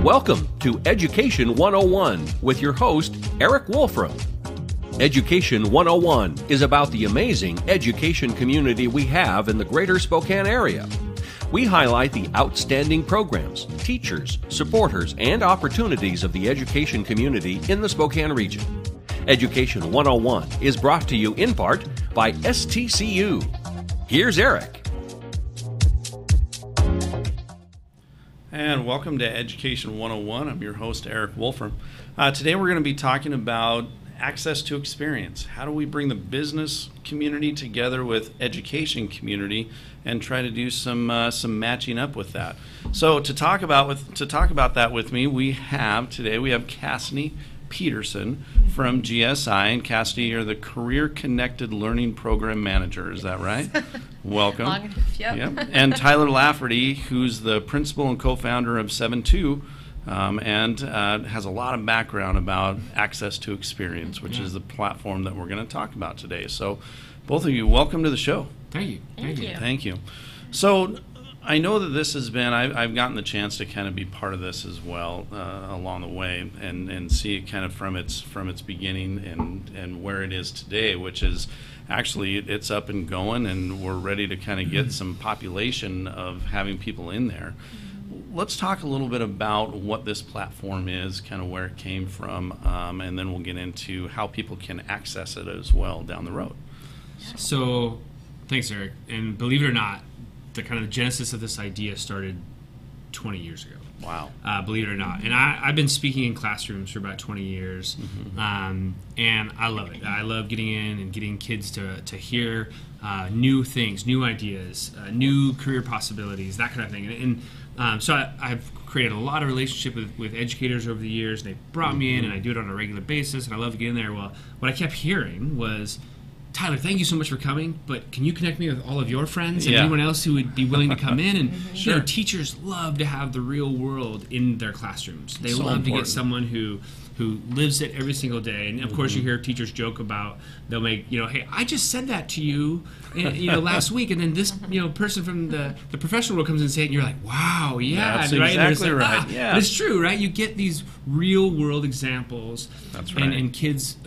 Welcome to Education 101 with your host, Erik Wolfrum. Education 101 is about the amazing education community we have in the greater Spokane area. We highlight the outstanding programs, teachers, supporters, and opportunities of the education community in the Spokane region. Education 101 is brought to you in part by STCU. Here's Erik. And welcome to Education 101. I'm your host, Erik Wolfrum. Today we're going to be talking about access to experience. How do we bring the business community together with education community and try to do some matching up with that? So to talk about that with me, we have Cassidy Peterson from GSI. And Cassidy, you're the Career Connected Learning Program Manager. Is that right? Welcome. Yep. And Tyler Lafferty, who's the principal and co-founder of 7-2, and has a lot of background about access to experience, which is the platform that we're going to talk about today. So both of you, welcome to the show. Thank you. Thank you. So I know that this has been, I've gotten the chance to kind of be part of this as well along the way and see it kind of from its beginning and where it is today, which is actually it's up and going, and we're ready to kind of get some population of having people in there. Let's talk a little bit about what this platform is, kind of where it came from, and then we'll get into how people can access it as well down the road. So thanks, Erik. And believe it or not, the kind of genesis of this idea started 20 years ago. Wow. Believe it or not. And I've been speaking in classrooms for about 20 years, and I love it. I love getting in and getting kids to hear new things, new ideas, new career possibilities, that kind of thing. And so I've created a lot of relationship with educators over the years. They brought me in, and I do it on a regular basis, and I love to get in there. Well, what I kept hearing was, Tyler, thank you so much for coming, but can you connect me with all of your friends and anyone else who would be willing to come in? And you know, teachers love to have the real world in their classrooms. They love to get someone who lives it every single day. And of course, you hear teachers joke about, they'll make, hey, I just said that to you, last week, and then this, person from the professional world comes and say it, and you're like, wow, yeah, that's right? Exactly right. Yeah, but it's true, right? You get these real world examples. That's right. And kids,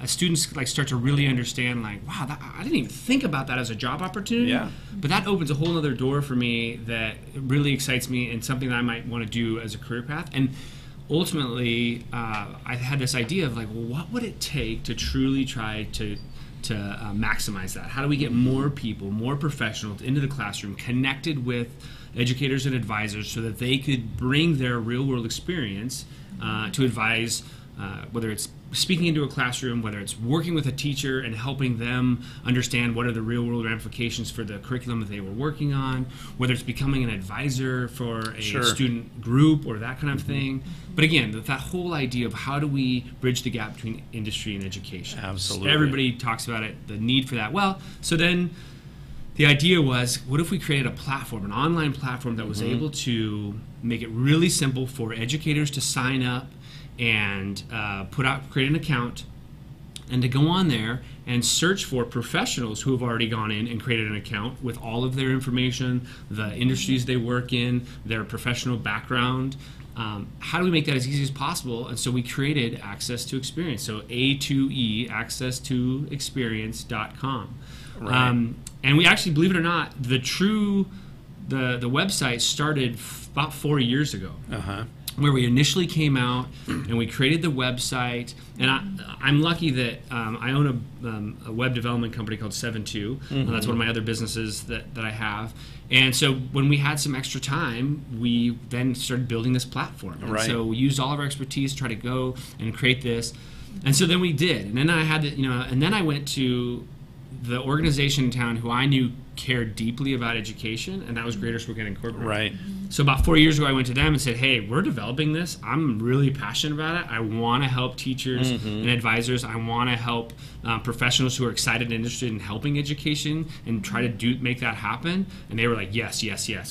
students start to really understand, wow, I didn't even think about that as a job opportunity. Yeah. But that opens a whole other door for me that really excites me and something that I might want to do as a career path. And ultimately, I had this idea of what would it take to truly try to maximize that? How do we get more people, more professionals into the classroom, connected with educators and advisors so that they could bring their real-world experience to advise, whether it's speaking into a classroom, whether it's working with a teacher and helping them understand what are the real-world ramifications for the curriculum that they were working on, whether it's becoming an advisor for a student group or that kind of thing. But again, that whole idea of how do we bridge the gap between industry and education. Absolutely. Everybody talks about it, the need for that. Well, so then the idea was, what if we created a platform, an online platform that was able to make it really simple for educators to sign up and create an account, and to go on there and search for professionals who have already gone in and created an account with all of their information, the industries they work in, their professional background. How do we make that as easy as possible? And so we created Access to Experience, so A2E, accesstoexperience.com. Right. And we actually, believe it or not, the website started about 4 years ago. Where we initially came out and we created the website, and I'm lucky that I own a web development company called 7-2. That's one of my other businesses that I have. And so when we had some extra time, we then started building this platform. And so we used all of our expertise to try to go and create this. And so then we did. And then I had to, and then I went to the organization in town who I knew cared deeply about education, and that was Greater Spokane Incorporated. Right. So about 4 years ago, I went to them and said, hey, we're developing this. I'm really passionate about it. I want to help teachers and advisors. I want to help professionals who are excited and interested in helping education and try to make that happen. And they were like, yes.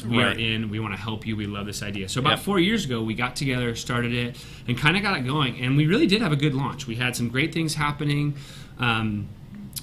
We are in. We want to help you. We love this idea. So about 4 years ago, we got together, started it, and kind of got it going. And we really did have a good launch. We had some great things happening.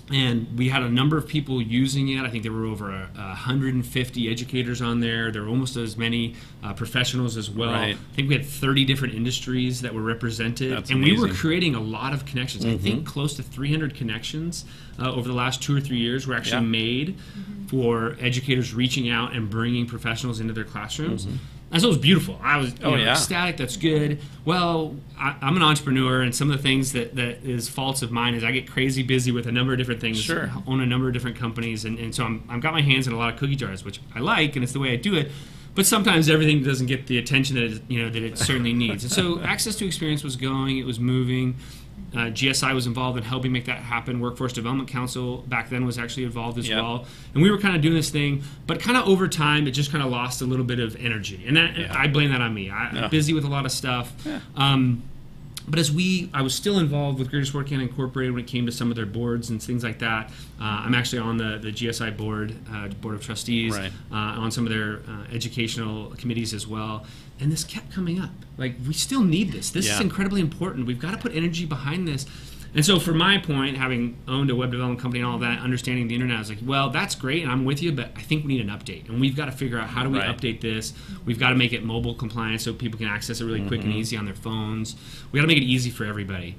And we had a number of people using it. I think there were over 150 educators on there. There were almost as many professionals as well. Right. I think we had 30 different industries that were represented. That's and we were amazing. creating a lot of connections. I think close to 300 connections over the last 2 or 3 years were actually made for educators reaching out and bringing professionals into their classrooms. And so it was beautiful. I was ecstatic. That's good. Well, I'm an entrepreneur, and some of the things that is faults of mine is I get crazy busy with a number of different things. Sure. Own a number of different companies, and so I've got my hands in a lot of cookie jars, which I like, and it's the way I do it. But sometimes everything doesn't get the attention that it certainly needs. And so Access to Experience was going. It was moving. GSI was involved in helping make that happen. Workforce Development Council back then was actually involved as well. And we were kind of doing this thing, but kind of over time, it just kind of lost a little bit of energy. And I blame that on me. I'm busy with a lot of stuff. But I was still involved with Greater Spokane Incorporated when it came to some of their boards and things like that. I'm actually on the GSI board of trustees, on some of their educational committees as well. And this kept coming up. Like, we still need this. This is incredibly important. We've got to put energy behind this. And so for my point, having owned a web development company and all that, understanding the internet, I was like, well, that's great, and I'm with you, but I think we need an update. And we've got to figure out how do we update this. We've got to make it mobile compliant so people can access it really quick and easy on their phones. We've got to make it easy for everybody.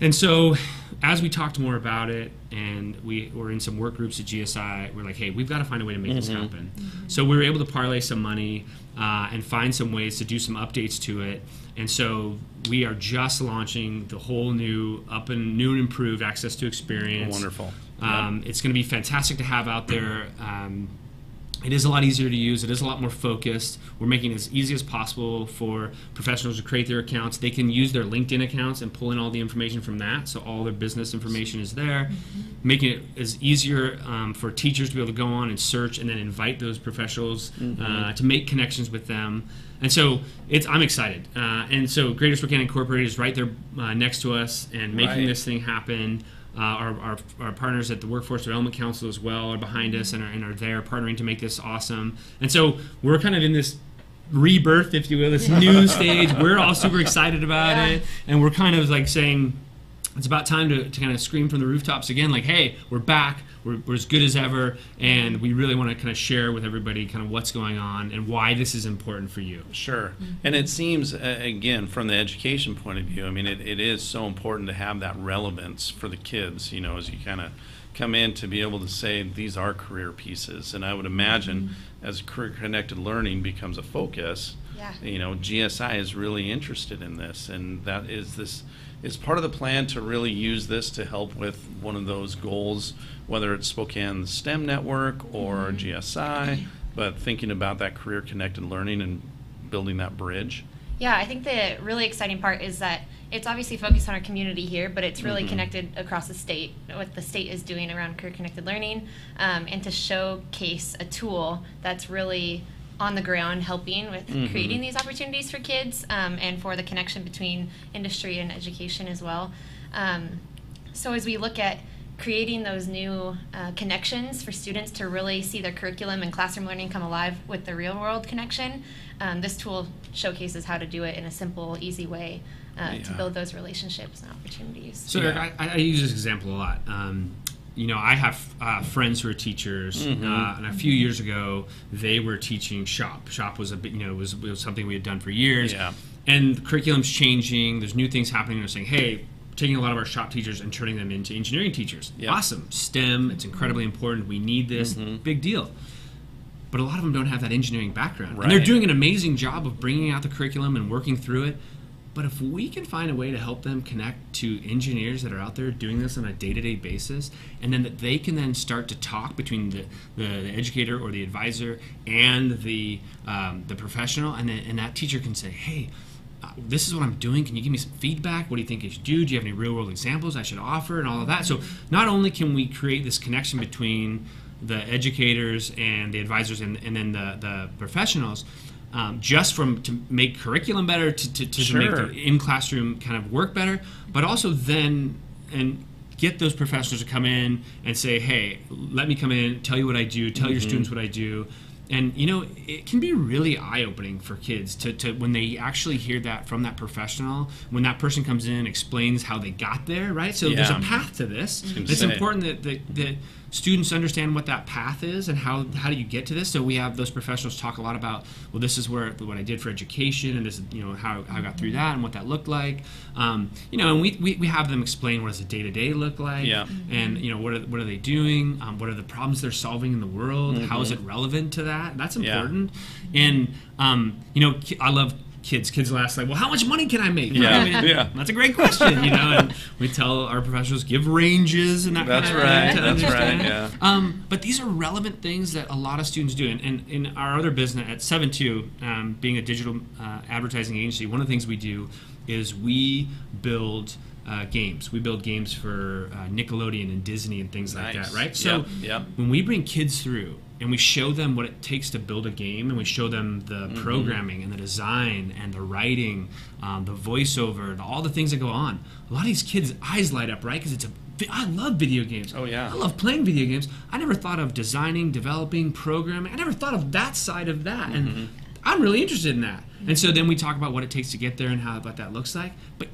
And so as we talked more about it, and we were in some work groups at GSI, we're like, hey, we've got to find a way to make this happen. So we were able to parlay some money and find some ways to do some updates to it. And so we are just launching the whole new and improved Access to Experience. Wonderful. It's going to be fantastic to have out there. It is a lot easier to use. It is a lot more focused. We're making it as easy as possible for professionals to create their accounts. They can use their LinkedIn accounts and pull in all the information from that, so all their business information is there. Making it as easier for teachers to be able to go on and search and then invite those professionals to make connections with them. And so I'm excited. And so Greater Spokane Incorporated is right there next to us and making this thing happen. Our partners at the Workforce Development Council as well are behind us and are there partnering to make this awesome. And so we're kind of in this rebirth, if you will, this new stage. We're all super excited about it, and we're kind of like saying it's about time to kind of scream from the rooftops again, like, hey, we're back, we're as good as ever, and we really want to kind of share with everybody kind of what's going on and why this is important for you. Sure. And it seems, again, from the education point of view, I mean, it is so important to have that relevance for the kids, you know, as you kind of come in to be able to say these are career pieces. And I would imagine as career-connected learning becomes a focus, you know, GSI is really interested in this, and that is part of the plan to really use this to help with one of those goals, whether it's Spokane STEM Network or GSI, but thinking about that career-connected learning and building that bridge. Yeah, I think the really exciting part is that it's obviously focused on our community here, but it's really connected across the state, what the state is doing around career-connected learning, and to showcase a tool that's really on the ground helping with creating these opportunities for kids and for the connection between industry and education as well. So as we look at creating those new connections for students to really see their curriculum and classroom learning come alive with the real world connection, this tool showcases how to do it in a simple, easy way to build those relationships and opportunities. So Eric, I use this example a lot. You know, I have friends who are teachers, and a few years ago they were teaching shop. Shop was a bit, you know, it was something we had done for years, and the curriculum's changing. There's new things happening. They're saying, hey, taking a lot of our shop teachers and turning them into engineering teachers. Awesome, STEM. It's incredibly important. We need this. Big deal. But a lot of them don't have that engineering background, and they're doing an amazing job of bringing out the curriculum and working through it. But if we can find a way to help them connect to engineers that are out there doing this on a day-to-day basis, and then that they can then start to talk between the educator or the advisor and the professional, and that teacher can say, hey, this is what I'm doing. Can you give me some feedback? What do you think I should do? Do you have any real-world examples I should offer? And all of that. So not only can we create this connection between the educators and the advisors and then the professionals, just to make curriculum better, to make the in-classroom kind of work better, but also then and get those professionals to come in and say, hey, let me come in, tell you what I do, tell your students what I do, And it can be really eye-opening for kids to when they actually hear that from that professional, when that person comes in and explains how they got there, right? So there's a path to this. It's important that students understand what that path is and how do you get to this. So we have those professionals talk a lot about, well, this is what I did for education, and this is how I got through that and what that looked like. And we have them explain what does a day-to-day look like, and what are they doing, what are the problems they're solving in the world, how is it relevant to that? That's important. And I love kids will ask, like, well, how much money can I make? That's a great question. And we tell our professionals, give ranges and that kind of thing to understand. But these are relevant things that a lot of students do. And in our other business at 7-2, being a digital advertising agency, one of the things we do is we build games. We build games for Nickelodeon and Disney and things like that, right? So when we bring kids through and we show them what it takes to build a game, and we show them the programming and the design and the writing, the voiceover, all the things that go on, a lot of these kids' eyes light up, right? Because I love video games. Oh, yeah. I love playing video games. I never thought of designing, developing, programming. I never thought of that side of that. And I'm really interested in that. And so then we talk about what it takes to get there and what that looks like. But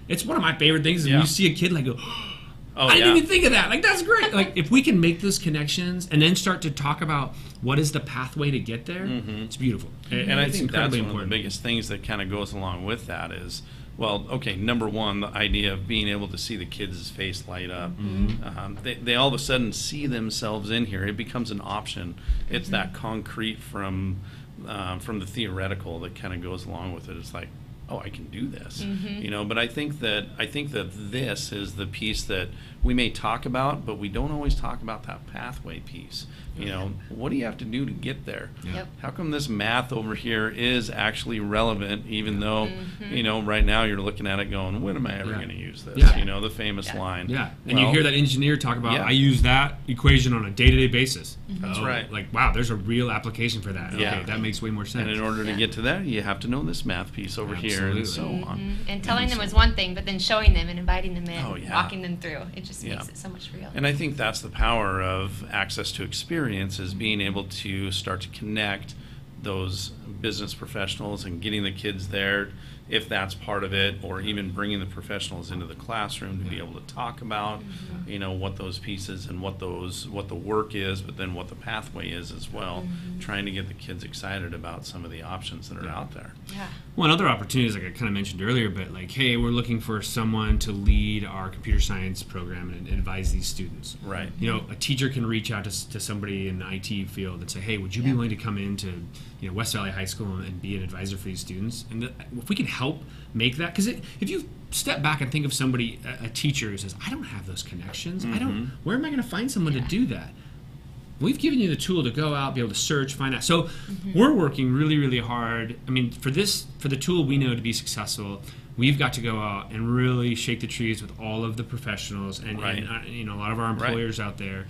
it's one of my favorite things is when you see a kid go, I didn't even think of that. Like, that's great. Like, if we can make those connections and then start to talk about what is the pathway to get there, it's beautiful. And I think that's one of the biggest things that kind of goes along with that is, well, okay, number one, the idea of being able to see the kids' face light up. They all of a sudden see themselves in here. It becomes an option. It's that concrete from the theoretical that kind of goes along with it. It's like, oh, I can do this, But I think that this is the piece that we may talk about, but we don't always talk about that pathway piece. What do you have to do to get there? How come this math over here is actually relevant, even though right now you're looking at it going, when am I ever going to use this? The famous line. And you hear that engineer talk about, I use that equation on a day-to-day basis. That's right. Like, wow, there's a real application for that. Okay, that makes way more sense. And in order to get to that, you have to know this math piece over here and so on. And telling them is one thing, but then showing them and inviting them in, walking them through, it just makes it so much real. And I think that's the power of access to experience, is being able to start to connect those business professionals and getting the kids there, if that's part of it, or even bringing the professionals into the classroom to be able to talk about, what those pieces and what the work is, but then what the pathway is as well, trying to get the kids excited about some of the options that are out there. One other opportunity is, like I kind of mentioned earlier, but like, hey, we're looking for someone to lead our computer science program and advise these students. Right. A teacher can reach out to somebody in the IT field and say, hey, would you be willing to come into West Valley High School and be an advisor for these students? And if we can help make that, because if you step back and think of somebody, a teacher who says, I don't have those connections, where am I going to find someone to do that? We've given you the tool to go out, be able to search, find out. So we're working really, really hard. I mean, for the tool we know to be successful, we've got to go out and really shake the trees with all of the professionals and a lot of our employers out there,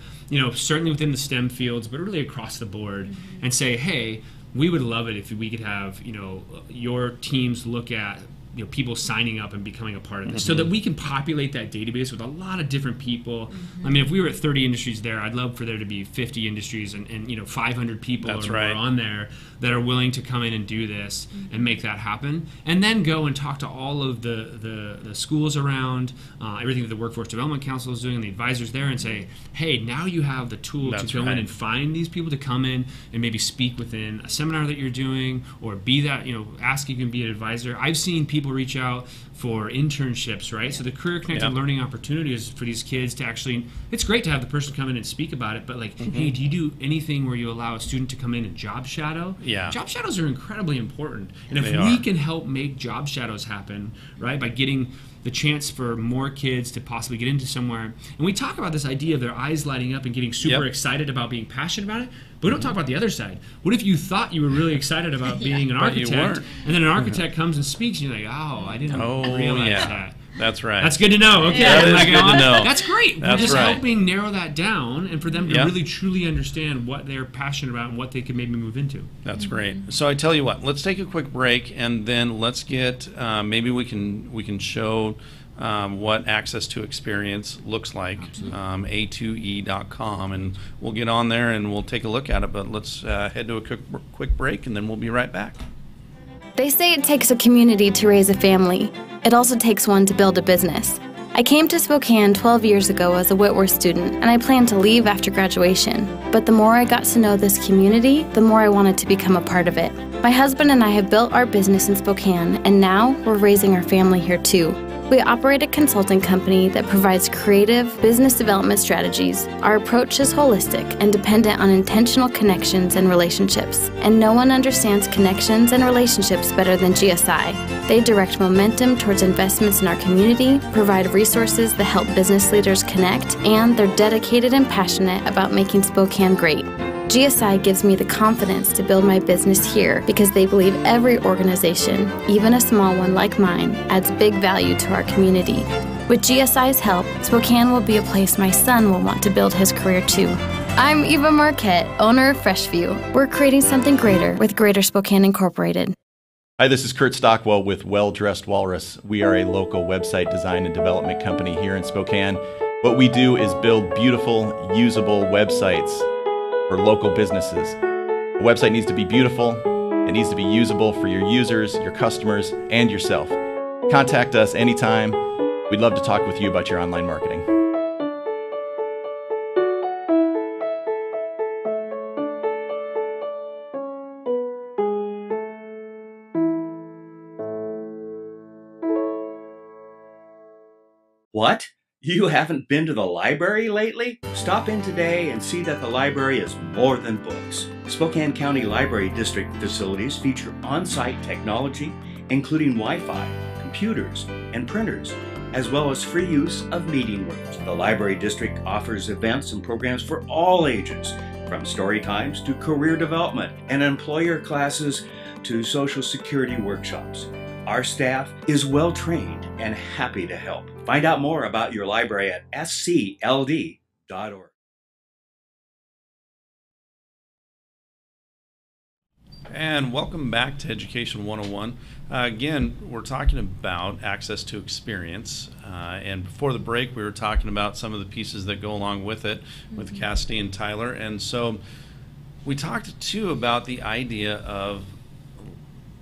certainly within the STEM fields, but really across the board, and say, hey, we would love it if we could have, your teams look at people signing up and becoming a part of this, so that we can populate that database with a lot of different people. I mean, if we were at 30 industries there, I'd love for there to be 50 industries and 500 people are on there that are willing to come in and do this and make that happen, and then go and talk to all of the schools around, everything that the Workforce Development Council is doing, and the advisors there, and say, hey, now you have the tool to go in and find these people to come in and maybe speak within a seminar that you're doing, or be that, ask if you can be an advisor. I've seen people reach out for internships, right? So the career connected learning opportunities for these kids to actually, it's great to have the person come in and speak about it, but like, hey, do you do anything where you allow a student to come in and job shadow? Job shadows are incredibly important. And if we can help make job shadows happen, right, by getting the chance for more kids to possibly get into somewhere. And we talk about this idea of their eyes lighting up and getting super excited about being passionate about it, but we don't talk about the other side. What if you thought you were really excited about being an architect, and then an architect comes and speaks, and you're like, oh, I didn't realize that. That's right. That's good to know. Okay, that is good to know. That's great. We're just helping narrow that down, and for them to really truly understand what they're passionate about and what they can maybe move into. That's great. So I tell you what, let's take a quick break, and then let's get maybe we can show what access to experience looks like, a2e.com, and we'll get on there and we'll take a look at it. But let's head to a quick break, and then we'll be right back. They say it takes a community to raise a family. It also takes one to build a business. I came to Spokane 12 years ago as a Whitworth student, and I planned to leave after graduation. But the more I got to know this community, the more I wanted to become a part of it. My husband and I have built our business in Spokane, and now we're raising our family here too. We operate a consulting company that provides creative business development strategies. Our approach is holistic and dependent on intentional connections and relationships. And no one understands connections and relationships better than GSI. They direct momentum towards investments in our community, provide resources that help business leaders connect, and they're dedicated and passionate about making Spokane great. GSI gives me the confidence to build my business here because they believe every organization, even a small one like mine, adds big value to our community. With GSI's help, Spokane will be a place my son will want to build his career too. I'm Eva Marquette, owner of Freshview. We're creating something greater with Greater Spokane Incorporated. Hi, this is Kurt Stockwell with Well Dressed Walrus. We are a local website design and development company here in Spokane. What we do is build beautiful, usable websites for local businesses. A website needs to be beautiful, it needs to be usable for your users, your customers, and yourself. Contact us anytime. We'd love to talk with you about your online marketing. What? You haven't been to the library lately? Stop in today and see that the library is more than books. Spokane County Library District facilities feature on-site technology, including Wi-Fi, computers, and printers, as well as free use of meeting rooms. The Library District offers events and programs for all ages, from story times to career development and employer classes to Social Security workshops. Our staff is well trained and happy to help. Find out more about your library at scld.org. And welcome back to Education 101. Again, we're talking about access to experience. And before the break, we were talking about some of the pieces that go along with it with Cassidy and Tyler. And so we talked too about the idea of,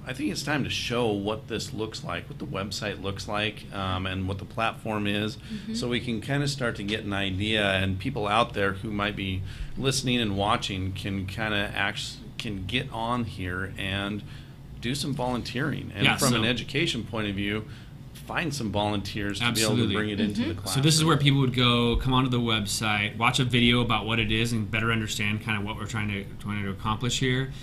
I think it's time to show what this looks like, what the website looks like, and what the platform is, so we can kind of start to get an idea, and people out there who might be listening and watching can kind of can get on here and do some volunteering. And from an education point of view, find some volunteers to be able to bring it into the class. So this is where people would go, come onto the website, watch a video about what it is, and better understand kind of what we're trying to accomplish here.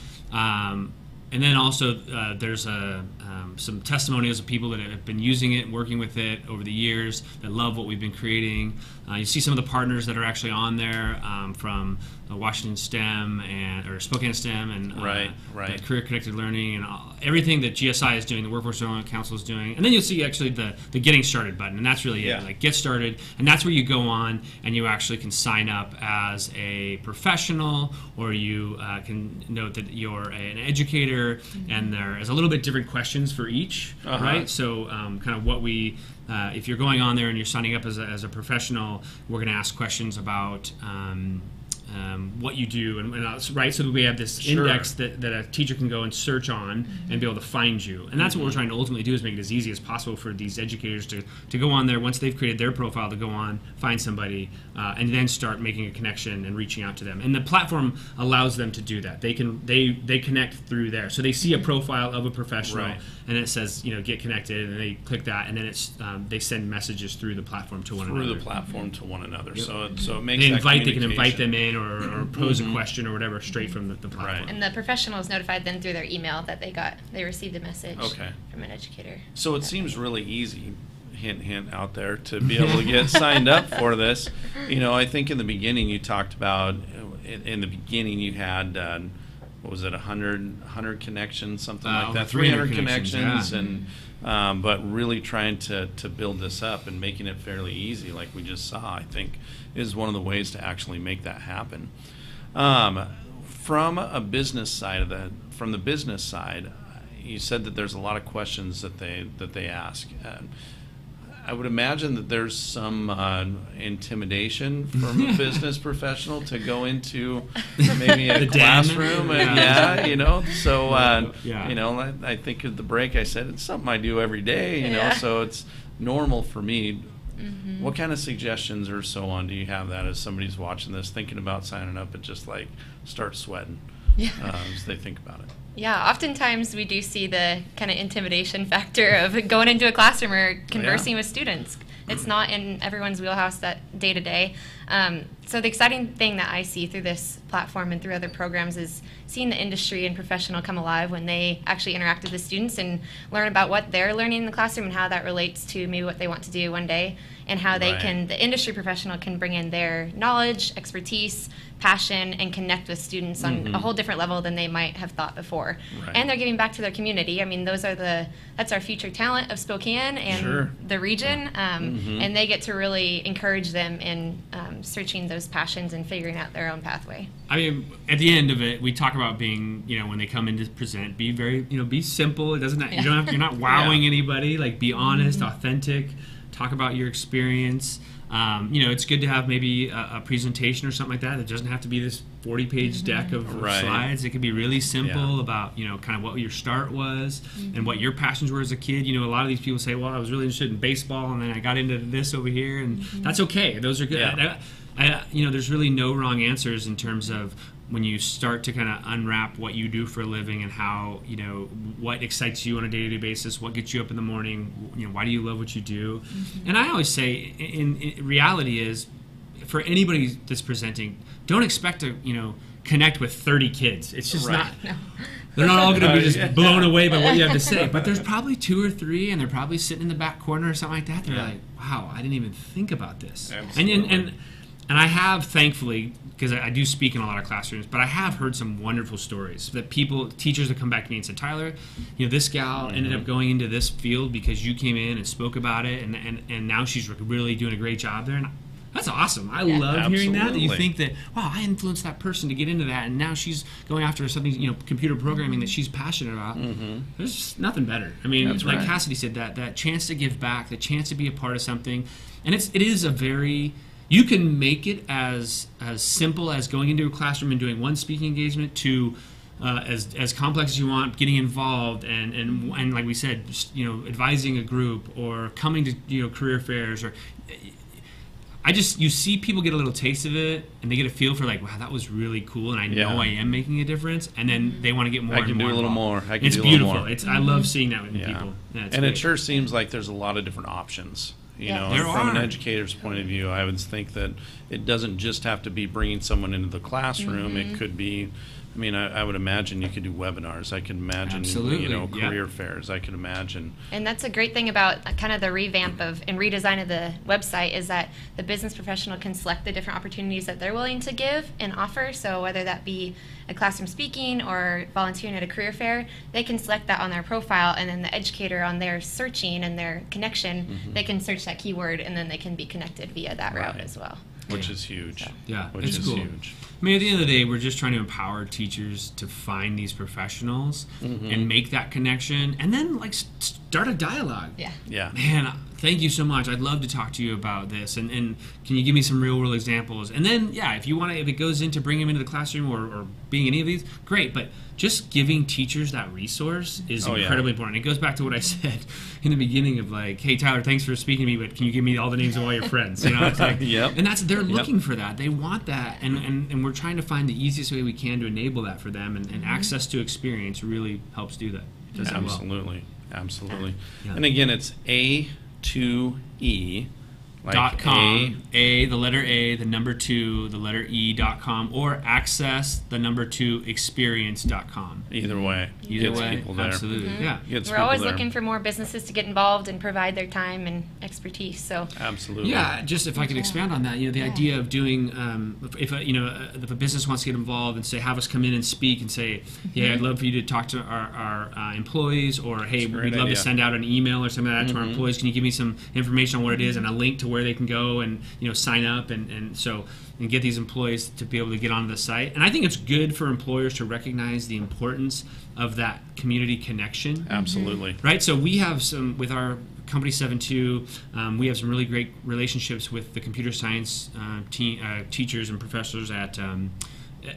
And then also there's some testimonials of people that have been using it, working with it over the years, that love what we've been creating. You see some of the partners that are actually on there from Washington STEM or Spokane STEM and the Career Connected Learning and everything that GSI is doing, the Workforce Development Council is doing. And then you'll see actually the Getting Started button, and that's really it, like Get Started. And that's where you go on and you actually can sign up as a professional, or you can note that you're an educator, and there's a little bit different questions for each, right? So kind of what we, if you're going on there and you're signing up as a professional, we're going to ask questions about what you do, and right, so that we have this index that a teacher can go and search on and be able to find you. And that's what we're trying to ultimately do, is make it as easy as possible for these educators to go on there once they've created their profile, to go on, find somebody, and then start making a connection and reaching out to them. And the platform allows them to do that. They connect through there. So they see a profile of a professional, and it says, get connected, and they click that, and then it's they send messages through the platform to one another. Through the platform to one another. Yep. So it makes they can invite them in or pose a question or whatever straight from the platform. Right. And the professionals notified them through their email that they received a message from an educator. So it seems really easy, hint out there, to be able to get signed up for this. I think in the beginning you talked about, in the beginning you had, what was it, 100 connections, something like that, 300 connections, and but really trying to build this up and making it fairly easy, like we just saw, I think, is one of the ways to actually make that happen. From a business side from the business side, you said that there's a lot of questions that they ask. I would imagine that there's some intimidation from a business professional to go into maybe a classroom, and so I think at the break I said it's something I do every day, so it's normal for me. Mm-hmm. What kind of suggestions or so on do you have that as somebody's watching this, thinking about signing up, and just like start sweating as they think about it? Yeah, oftentimes we do see the kind of intimidation factor of going into a classroom or conversing with students. It's not in everyone's wheelhouse that day to day. So the exciting thing that I see through this platform and through other programs is seeing the industry and professional come alive when they actually interact with the students and learn about what they're learning in the classroom and how that relates to maybe what they want to do one day, and how they can, the industry professional can bring in their knowledge, expertise, passion, and connect with students on a whole different level than they might have thought before. Right. And they're giving back to their community. I mean, that's our future talent of Spokane and the region, and they get to really encourage them in searching those passions and figuring out their own pathway. I mean, at the end of it, we talk about being, when they come in to present, be very, be simple. It doesn't, you're not wowing anybody. Like, be honest, authentic. Talk about your experience. It's good to have maybe a presentation or something like that. It doesn't have to be this 40-page deck of slides. It could be really simple about, kind of what your start was and what your passions were as a kid. A lot of these people say, well, I was really interested in baseball, and then I got into this over here, and that's okay. Those are good. There's really no wrong answers in terms of when you start to kind of unwrap what you do for a living and how, what excites you on a day-to-day basis, what gets you up in the morning, why do you love what you do? And I always say, in reality is, for anybody that's presenting, don't expect to, connect with 30 kids. It's just not... No. They're not all going to be just blown away by what you have to say. But there's probably 2 or 3, and they're probably sitting in the back corner or something like that. They're like, wow, I didn't even think about this. Absolutely. And I have, thankfully, because I do speak in a lot of classrooms, but I have heard some wonderful stories that teachers have come back to me and said, Tyler, this gal ended up going into this field because you came in and spoke about it, and now she's really doing a great job there. And that's awesome. I love hearing that you think that, wow, I influenced that person to get into that, and now she's going after something, computer programming that she's passionate about. There's just nothing better. I mean, like Cassidy said, that chance to give back, the chance to be a part of something, and it is a very... You can make it as simple as going into a classroom and doing one speaking engagement to as complex as you want, getting involved and like we said, just, advising a group or coming to career fairs or. You see people get a little taste of it and they get a feel for like, wow, that was really cool, and I know I am making a difference, and then they want to get more. I can do a little more. It's beautiful. I love seeing that with people. Yeah, and it sure seems like there's a lot of different options. From an educator's point of view, I would think that it doesn't just have to be bringing someone into the classroom. It could be, I would imagine you could do webinars. I could imagine, career fairs. I could imagine. And that's a great thing about kind of the revamp and redesign of the website is that the business professional can select the different opportunities that they're willing to give and offer. So whether that be a classroom speaking or volunteering at a career fair, they can select that on their profile, and then the educator on their searching and their connection, they can search that keyword, and then they can be connected via that route as well. Which is huge. Which is cool. Huge. I mean, at the end of the day, we're just trying to empower teachers to find these professionals and make that connection, and then start a dialogue. Man, thank you so much. I'd love to talk to you about this, and can you give me some real world examples? And then if you want to, if it goes into bringing them into the classroom or being any of these, great. But just giving teachers that resource is incredibly important. It goes back to what I said in the beginning of hey, Tyler, thanks for speaking to me, but can you give me all the names of all your friends? It's like, and they're looking for that. They want that, and we're trying to find the easiest way we can to enable that for them, and access to experience really helps do that. It does absolutely. And again, it's A2E. .com, the letter A, the number 2, the letter E.com, or access the number 2 experience.com. Either way, absolutely. We're always looking for more businesses to get involved and provide their time and expertise. So absolutely, just if I could expand on that, the idea of doing if a business wants to get involved and say, have us come in and speak and say, I'd love for you to talk to our employees, or hey, we'd love to send out an email or something like that to our employees. Can you give me some information on what it is and a link to where they can go and sign up and get these employees to be able to get onto the site. And I think it's good for employers to recognize the importance of that community connection. Absolutely. Right? So we have some with our Company 72, we have some really great relationships with the computer science teachers and professors at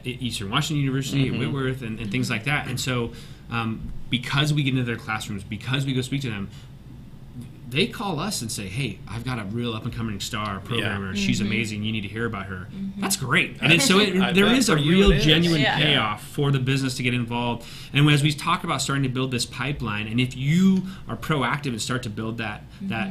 Eastern Washington University, at Whitworth, and things like that. And so because we get into their classrooms, because we go speak to them, they call us and say, hey, I've got a real up-and-coming star programmer. Yeah. She's amazing. You need to hear about her. That's great. And there is a real genuine payoff for the business to get involved. And as we talk about starting to build this pipeline, and if you are proactive and start to build that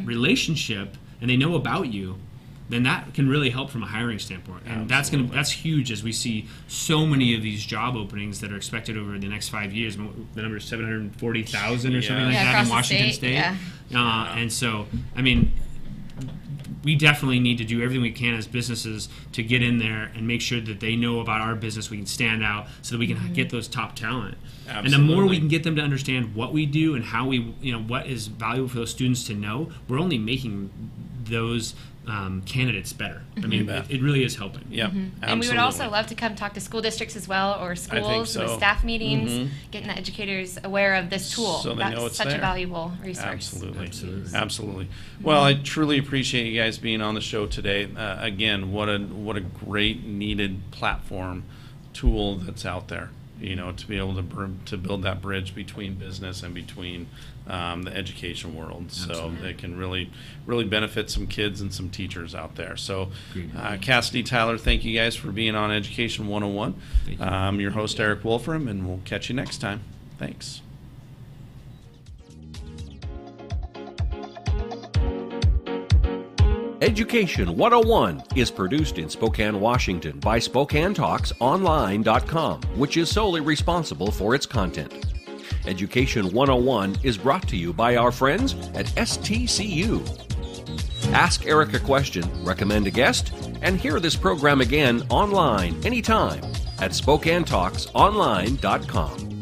relationship and they know about you, then that can really help from a hiring standpoint. And that's huge as we see so many of these job openings that are expected over the next 5 years. The number is 740,000 or something like that in Washington State. And so, I mean, we definitely need to do everything we can as businesses to get in there and make sure that they know about our business. We can stand out so that we can get those top talent. Absolutely. And the more we can get them to understand what we do and how we, what is valuable for those students to know, we're only making those candidates better. I mean, it really is helping. Yeah, And we would also love to come talk to school districts as well, or schools with staff meetings, getting the educators aware of this tool. So they know it's such there. A valuable resource. Absolutely. Well, I truly appreciate you guys being on the show today. Again, what a great needed platform tool that's out there. To be able to build that bridge between business and between the education world. Absolutely. So it can really benefit some kids and some teachers out there. So Cassidy, Tyler, thank you guys for being on Education 101. I'm your host, Erik Wolfrum, and we'll catch you next time. Thanks. Education 101 is produced in Spokane, Washington by SpokaneTalksOnline.com, which is solely responsible for its content. Education 101 is brought to you by our friends at STCU. Ask Erik a question, recommend a guest, and hear this program again online anytime at SpokaneTalksOnline.com.